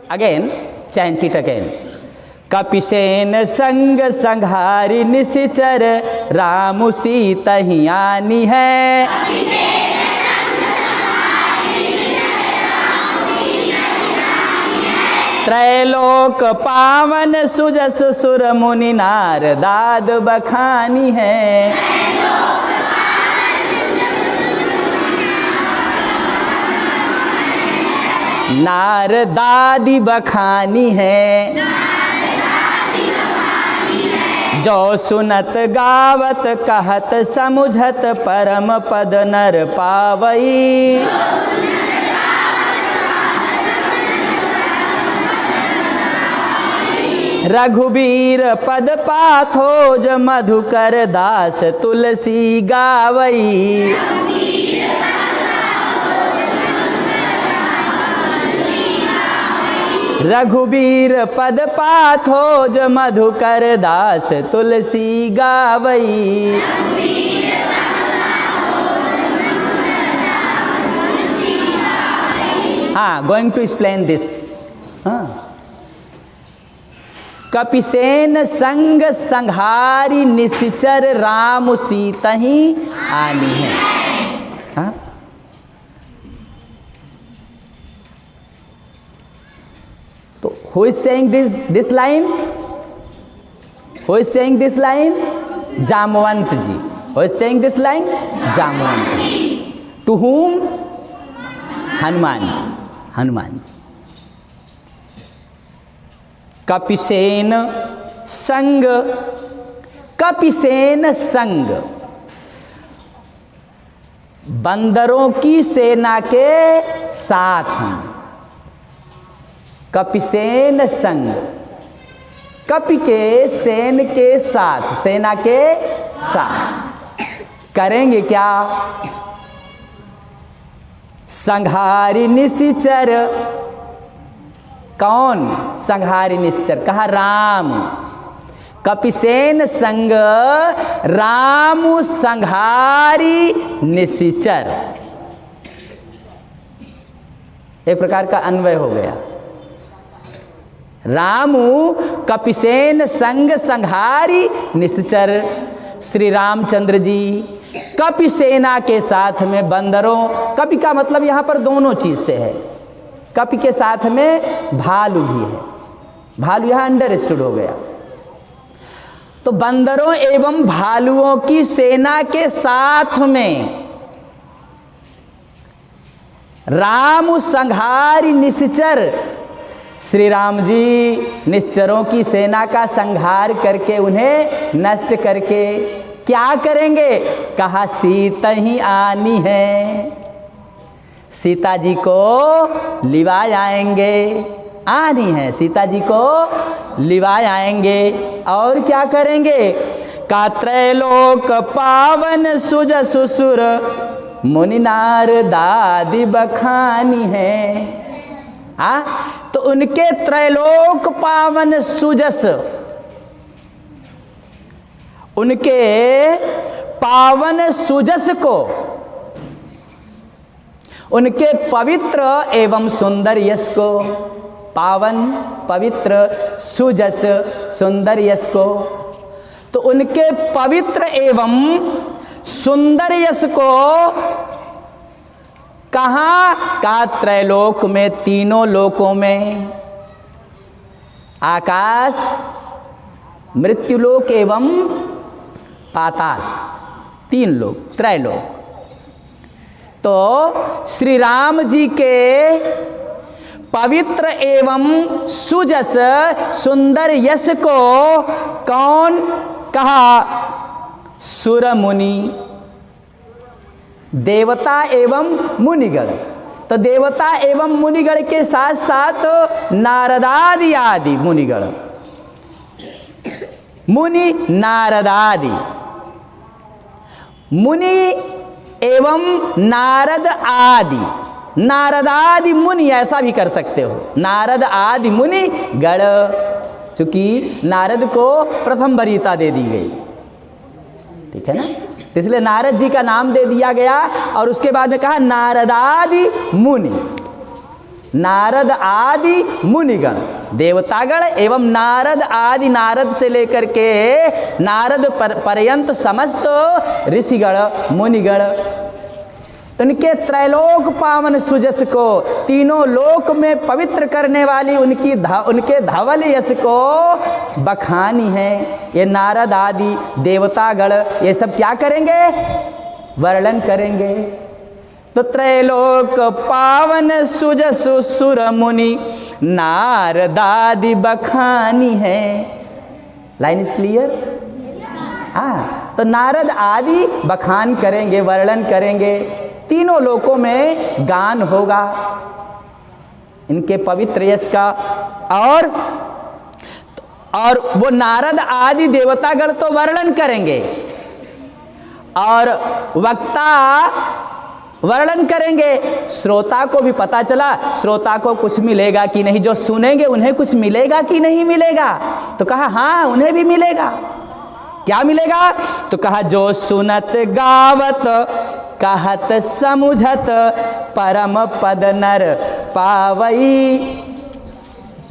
Again, chant it again. कपिसेन संग संहारी निशिचर, राम सीता ही आनी है। त्रैलोक पावन सुजस सुर मुनि नार दाद बखानी है। नार दादी बखानी है, जो सुनत गावत कहत समुझत परम पद नर पावई। रघुबीर पद पाथोज मधुकर दास तुलसी गावई। रघुबीर पद पाथोज मधुकर दास तुलसी गावई। हाँ, गोइंग टू एक्सप्लेन दिस। कपिसेन संग संहारी निशिचर, राम सीता ही आनी है। हाँ? तो who is saying this line? Who is saying this line? Jamwant ji. Who is saying this line? Jamwant ji. To whom? Hanuman ji. Hanuman ji. कपिसेन संग, कपिसेन संग, बंदरों की सेना के साथ हैं। कपिसेन संग, कपि के सेन के साथ, सेना के साथ करेंगे क्या? संहारी निशिचर। कौन संहारी निशिचर? कहा राम। कपिसेन संग राम संहारी निशिचर, एक प्रकार का अन्वय हो गया। रामु कपिसेन संग संहारी निशिचर, श्री रामचंद्र जी कपि सेना के साथ में बंदरों, कपि का मतलब यहाँ पर दोनों चीज से है। कपि के साथ में भालू भी है, भालू यहाँ अंडरस्टूड हो गया। तो बंदरों एवं भालुओं की सेना के साथ में राम संहारी निशिचर, श्री राम जी निश्चरों की सेना का संहार करके उन्हें नष्ट करके क्या करेंगे? कहा सीता ही आनी है, सीता जी को लिवाए आएंगे। आनी है, सीता जी को लिवाए आएंगे। और क्या करेंगे? का त्रैलोक पावन सुज सुसुर, मुनि नार दादी बखानी है। तो उनके त्रैलोक पावन सुजस, उनके पावन सुजस को, उनके पवित्र एवं सुंदर यश को, पावन पवित्र सुजस सुंदर यश को, तो उनके पवित्र एवं सुंदर यश को कहाँ? का त्रैलोक में, तीनों लोकों में, आकाश, मृत्युलोक एवं पाताल, तीन लोक, त्रैलोक। तो श्री राम जी के पवित्र एवं सुजस सुंदर यश को कौन कहा? सुर मुनि, देवता एवं मुनिगण। तो देवता एवं मुनिगण के साथ साथ नारदादि आदि मुनिगण, मुनि नारदादि, मुनि एवं नारद आदि, नारदादि मुनि ऐसा भी कर सकते हो, नारद आदि मुनि गण, चूंकि नारद को प्रथम वरीयता दे दी गई, ठीक है ना, इसलिए नारद जी का नाम दे दिया गया। और उसके बाद में कहा नारदादि मुनि, नारद आदि मुनिगण, देवतागण एवं नारद आदि, नारद से लेकर के नारद पर्यंत समस्त ऋषिगण मुनिगण, उनके त्रैलोक पावन सुजस को, तीनों लोक में पवित्र करने वाली उनके धवल यश को बखानी है। ये नारद आदि देवतागण ये सब क्या करेंगे? वर्णन करेंगे। तो त्रैलोक पावन सुजसु सुर मुनि नारदादि बखानी है। Line is clear? हाँ, तो नारद आदि बखान करेंगे, वर्णन करेंगे, तीनों लोकों में गान होगा इनके पवित्र यश का। और वो नारद आदि देवतागण तो वर्णन करेंगे और वक्ता वर्णन करेंगे। श्रोता को भी पता चला, श्रोता को कुछ मिलेगा कि नहीं, जो सुनेंगे उन्हें कुछ मिलेगा कि नहीं मिलेगा? तो कहा हाँ, उन्हें भी मिलेगा। क्या मिलेगा? तो कहा जो सुनत गावत कहत समुझत परम पद नर पावई।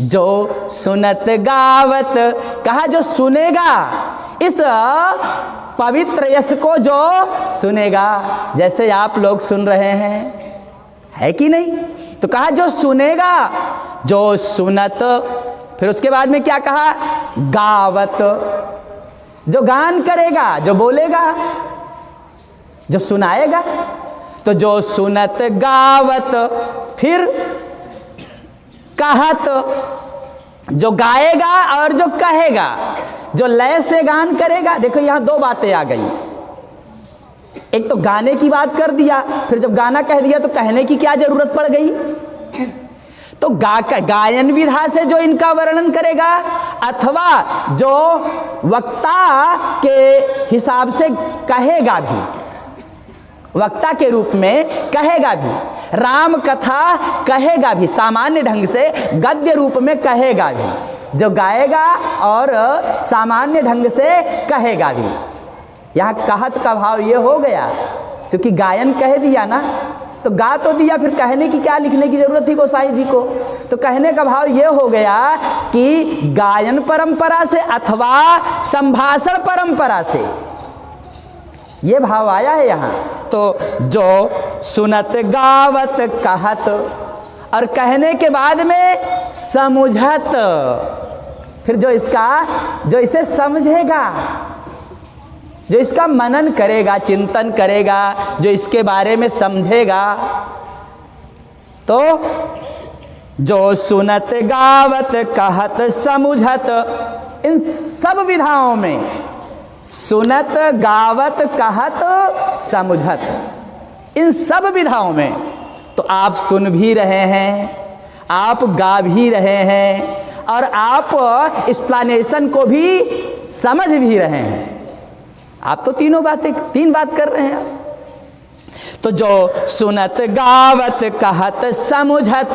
जो सुनत गावत, कहा जो सुनेगा इस पवित्र यश को, जो सुनेगा, जैसे आप लोग सुन रहे हैं, है कि नहीं? तो कहा जो सुनेगा, जो सुनत, फिर उसके बाद में क्या कहा? गावत, जो गान करेगा, जो बोलेगा, जो सुनाएगा। तो जो सुनत गावत, फिर कहत, जो गाएगा और जो कहेगा, जो लय से गान करेगा। देखो यहां दो बातें आ गई, एक तो गाने की बात कर दिया, फिर जब गाना कह दिया तो कहने की क्या जरूरत पड़ गई? तो गायन विधा से जो इनका वर्णन करेगा, अथवा जो वक्ता के हिसाब से कहेगा भी, वक्ता के रूप में कहेगा भी, राम कथा कहेगा भी, सामान्य ढंग से गद्य रूप में कहेगा भी, जो गाएगा और सामान्य ढंग से कहेगा भी। यहाँ कहत का भाव ये हो गया, क्योंकि गायन कह दिया ना, तो गा तो दिया, फिर कहने की क्या लिखने की जरूरत थी गोसाई जी को? तो कहने का भाव ये हो गया कि गायन परंपरा से अथवा संभाषण परंपरा से, ये भाव आया है यहाँ। तो जो सुनत गावत कहत, और कहने के बाद में समुझत, फिर जो इसे समझेगा, जो इसका मनन करेगा, चिंतन करेगा, जो इसके बारे में समझेगा। तो जो सुनत गावत कहत समुझत, इन सब विधाओं में, सुनत गावत कहत समुझत, इन सब विधाओं में तो आप सुन भी रहे हैं, आप गा भी रहे हैं, और आप एक्सप्लेनेशन को भी समझ भी रहे हैं। आप तो तीन बात कर रहे हैं। तो जो सुनत गावत कहत समुझत,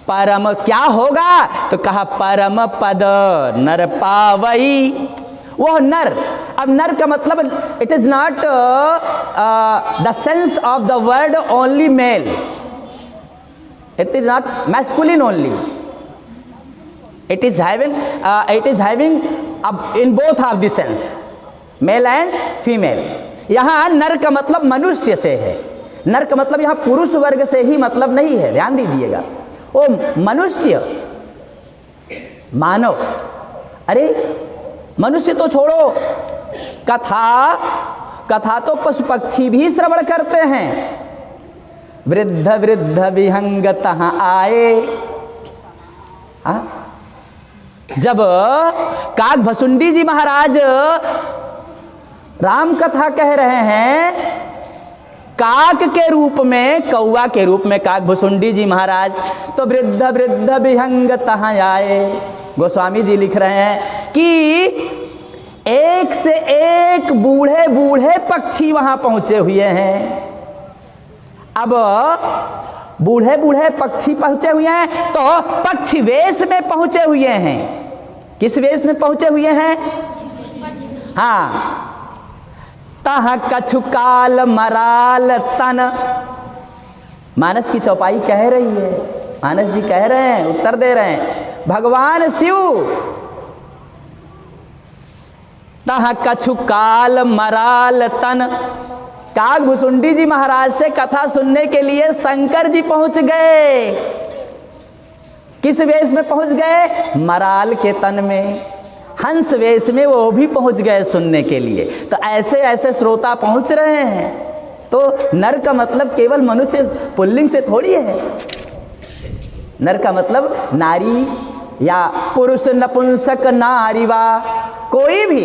परम क्या होगा? तो कहा परम पद नर पावई। वो नर, अब नर का मतलब, it is not the sense of the word only mail, it is not masculine only, it is having in both of the sense, male and female. यहाँ नर का मतलब मनुष्य से है, नर का मतलब यहाँ पुरुष वर्ग से ही मतलब नहीं है, ध्यान दीजिएगा। वो मनुष्य, मानव, अरे मनुष्य तो छोड़ो, कथा तो पशु पक्षी भी श्रवण करते हैं। वृद्ध वृद्ध विहंग तहाँ आए। जब काक भसुंडी जी महाराज राम कथा कह रहे हैं, काक के रूप में, कौवा के रूप में काक भसुंडी जी महाराज, तो वृद्ध वृद्ध विहंग तहाँ आए। गोस्वामी जी लिख रहे हैं कि एक से एक बूढ़े बूढ़े पक्षी वहां पहुंचे हुए हैं। अब बूढ़े बूढ़े पक्षी पहुंचे हुए हैं, तो पक्षी वेश में पहुंचे हुए हैं। किस वेश में पहुंचे हुए हैं? हाँ, तह कछु काल मराल तन, मानस की चौपाई कह रही है मानस जी कह रहे हैं, उत्तर दे रहे हैं, भगवान शिव तह कछु काल मराल तन। काकभुसुंडी जी महाराज से कथा सुनने के लिए शंकर जी पहुंच गए। किस वेश में पहुंच गए? मराल के तन में, हंस वेश में वो भी पहुंच गए सुनने के लिए। तो ऐसे ऐसे श्रोता पहुंच रहे हैं। तो नर का मतलब केवल मनुष्य पुल्लिंग से थोड़ी है। नर का मतलब नारी या पुरुष, नपुंसक, नारीवा, कोई भी,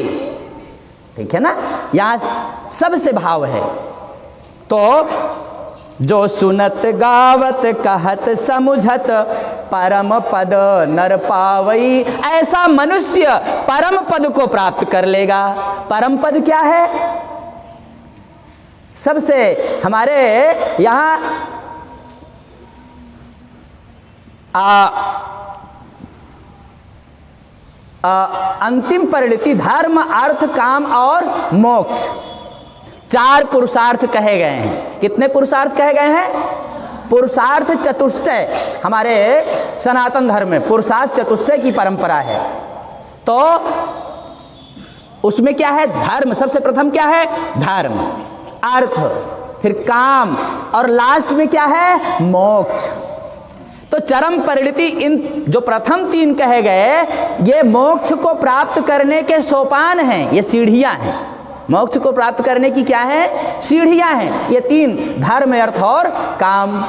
ठीक है ना, यहाँ सबसे भाव है। तो जो सुनत गावत कहत समुझत परम पद नर पावई, ऐसा मनुष्य परम पद को प्राप्त कर लेगा। परम पद क्या है? सबसे हमारे यहाँ अंतिम परिणति धर्म, अर्थ, काम और मोक्ष, 4 पुरुषार्थ कहे गए हैं। कितने पुरुषार्थ कहे गए हैं? पुरुषार्थ चतुष्टय हमारे सनातन धर्म में पुरुषार्थ चतुष्टय की परंपरा है। तो उसमें क्या है? धर्म, सबसे प्रथम क्या है? धर्म, अर्थ, फिर काम और लास्ट में क्या है? मोक्ष। तो चरम परिणति, इन जो प्रथम 3 कहे गए, ये मोक्ष को प्राप्त करने के सोपान हैं, ये सीढ़ियां हैं। मोक्ष को प्राप्त करने की क्या है? सीढ़ियां हैं ये 3, धर्म, अर्थ और काम,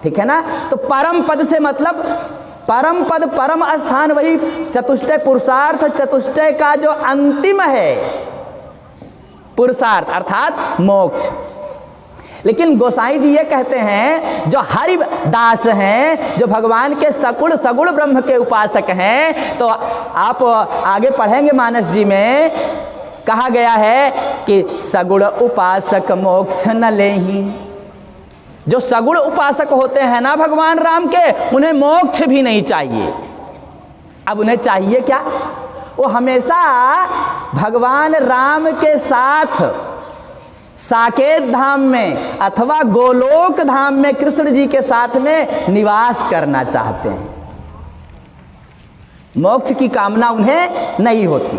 ठीक है ना। तो परम पद से मतलब परम पद, परम स्थान, वही चतुष्टय पुरुषार्थ चतुष्टय का जो अंतिम है पुरुषार्थ अर्थात मोक्ष। लेकिन गोसाई जी ये कहते हैं, जो हरिदास हैं, जो भगवान के सगुण सगुण ब्रह्म के उपासक हैं, तो आप आगे पढ़ेंगे मानस जी में कहा गया है कि सगुण उपासक मोक्ष न लेहि। जो सगुण उपासक होते हैं ना भगवान राम के, उन्हें मोक्ष भी नहीं चाहिए। अब उन्हें चाहिए क्या? वो हमेशा भगवान राम के साथ साकेत धाम में अथवा गोलोक धाम में कृष्ण जी के साथ में निवास करना चाहते हैं। मोक्ष की कामना उन्हें नहीं होती,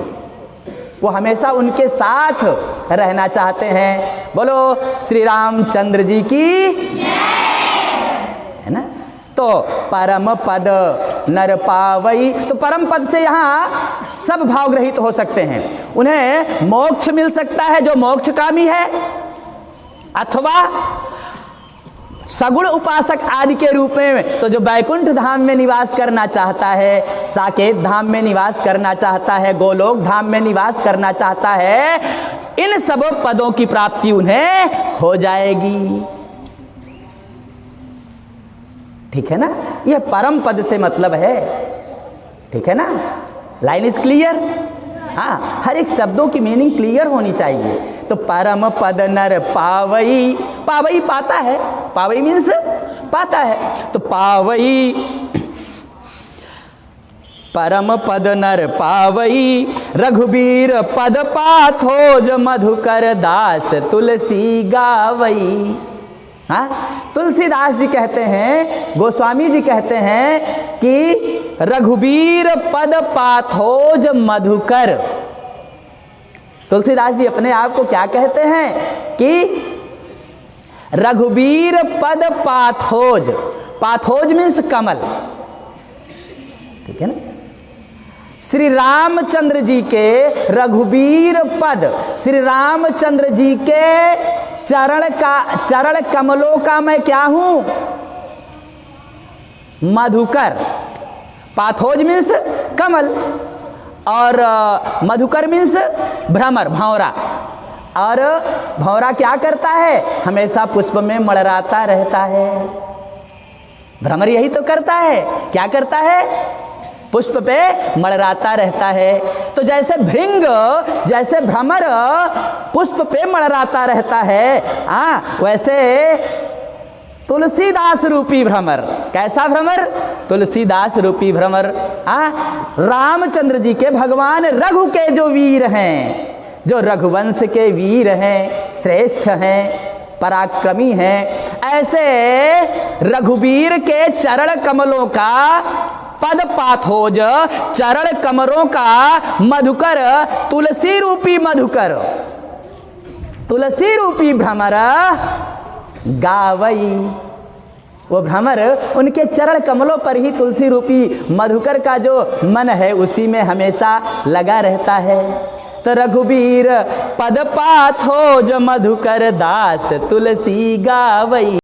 वो हमेशा उनके साथ रहना चाहते हैं। बोलो श्री रामचंद्र जी की, है ना। तो परम पद नर पावई, तो परम पद से यहाँ सब भाव ग्रहित हो सकते हैं। उन्हें मोक्ष मिल सकता है जो मोक्षकामी है, अथवा सगुण उपासक आदि के रूप में तो जो बैकुंठ धाम में निवास करना चाहता है, साकेत धाम में निवास करना चाहता है, गोलोक धाम में निवास करना चाहता है, इन सब पदों की प्राप्ति उन्हें हो जाएगी, ठीक है ना। यह परम पद से मतलब है, ठीक है ना। Line is clear? हाँ, हर एक शब्दों की मीनिंग क्लियर होनी चाहिए। तो परम पद नर पावई, पावई पाता है, पावई मीन्स पाता है। तो पावई परम पद नर पावई, रघुबीर पद पाथोज मधुकर दास तुलसी गावई। हाँ, तुलसीदास जी कहते हैं, गोस्वामी जी कहते हैं कि रघुबीर पद पाथोज मधुकर। तुलसीदास जी अपने आप को क्या कहते हैं कि रघुबीर पद पाथोज, पाथोज मीन्स कमल, ठीक है ना। श्री रामचंद्र जी के रघुबीर पद, श्री रामचंद्र जी के चरण कमलों का मैं क्या हूं? मधुकर। पाथोज मीन्स कमल और मधुकर मीन्स भ्रमर, भंवरा। और भंवरा क्या करता है? हमेशा पुष्प में मड़राता रहता है। भ्रमर यही तो करता है, क्या करता है? पुष्प पे मड़राता रहता है। तो जैसे भृंग, जैसे भ्रमर पुष्प पे मड़राता रहता है, वैसे तुलसीदास रूपी भ्रमर। कैसा भ्रमर? तुलसीदास रूपी भ्रमर। रामचंद्र जी के, भगवान रघु के जो वीर हैं, जो रघुवंश के वीर हैं, श्रेष्ठ हैं, पराक्रमी हैं। ऐसे रघुवीर के चरण कमलों का पद पाथोज, चरण कमलों का मधुकर, तुलसी रूपी मधुकर, तुलसी रूपी भ्रमर गावई। वो भ्रमर उनके चरण कमलों पर ही तुलसी रूपी मधुकर का जो मन है उसी में हमेशा लगा रहता है। तो रघुवीर पद पाथोज मधुकर दास तुलसी गावई।